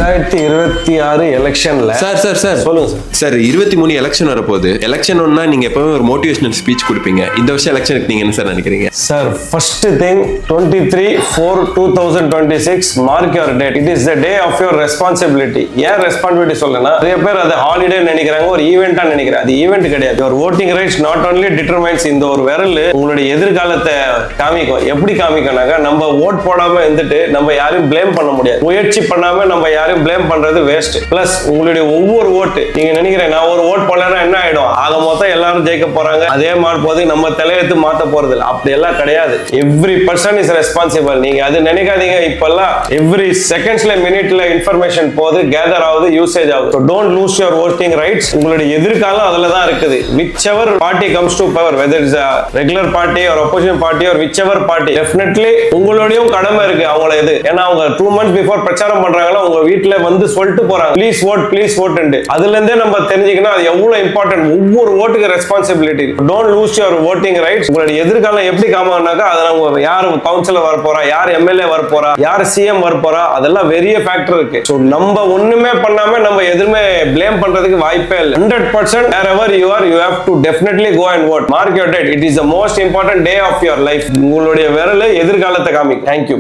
2026 எலெக்ஷன்ல சார் சொல்லுங்க sir 23 election வரப்போகுது. எலெக்ஷன் ஒன்னா நீங்க எப்பவுமே ஒரு மோட்டிவேஷனல் ஸ்பீச் கொடுப்பீங்க. இந்த வருஷம் எலெக்ஷனுக்கு நீங்க என்ன சார் நினைக்கிறீங்க? Sir first thing 23/4/2026 mark your date. It is the day of your responsibility. ஏன் ரெஸ்பான்சிபிலிட்டி சொல்லனா நிறைய பேர் அது ஹாலிடே நினைக்கிறாங்க, ஒரு ஈவெண்டா நினைக்கிறாங்க. அது ஈவெண்ட் கிடையாது. Your voting rights not only determines இந்த ஒரு விரல் உங்களுடைய எதிர்காலத்தை காமிக்கும். எப்படி காமிக்கனாங்க, நம்ம ஓட் போடாம இருந்துட்டு நம்ம யாரையும் ப்ளேம் பண்ண முடியாது. முயற்சி பண்ணாம நம்ம யாரையும் ப்ளேம் பண்றது வேஸ்ட். பிளஸ் உங்களுடைய ஒவ்வொரு ஓட்டு நீங்க நினைக்கிறேன் நான் ஒரு ஓட் போடலன்னா என்ன ஆயிடும், ஆக மொத்தம் எல்லாரும் ஜெயிக்க போறாங்க, அதே மாதிரி போது நம்ம தலையெழுத்து மாத்த போறது இல்லை. அப்படி எல்லாம் கிடையாது. Every person is responsible. நீங்க அது நினைக்காதீங்க. இப்பெல்லாம் எவ்ரி செகண்ட்ஸ்ல மினிட்ல இன்ஃபர்மேஷன் போகுது, கேதர் ஆகுது, யூசேஜ் ஆகுது. Don't lose your voting rights. உங்களுடைய எதிர்காலம் அதுல தான் இருக்குது. whichever party comes to power, whether it's a regular party or opposition party or whichever party, definitely உங்களுடையும் கடமை இருக்கு அவங்கள இது. ஏன்னா அவங்க 2 months before பிரச்சாரம் பண்றாங்களா, உங்க வீட்டுல வந்து சொல்லிட்டு போறாங்க ப்ளீஸ் ஓட். அதுல இருந்தே நம்ம தெரிஞ்சுக்கணும் அது எவ்வளவு இம்பார்ட்டன்ட். ஒவ்வொரு ஓட்டுக்கு responsibility. Don't lose your voting rights. உங்களுடைய எதிர்காலம் எப்படி காமானாக்கா அதை நம்ம யார் கவுன்சிலர் வர போறா, யார் எம்எல்ஏ வர போறா, யார் சிஎம் வர போறா, அதெல்லாம் பெரிய ஃபேக்டர் இருக்கு. சோ நம்ம ஒண்ணுமே பண்ணாம நம்ம எதுவுமே ப்ளேம் பண்றதுக்கு வாய்ப்பே இல்லை. 100% wherever you are, you have to definitely go and vote. Mark your date. It is the most important day of your life. உங்களுடைய விரல் எதிர்காலத்தை காமிக்கும். Thank you.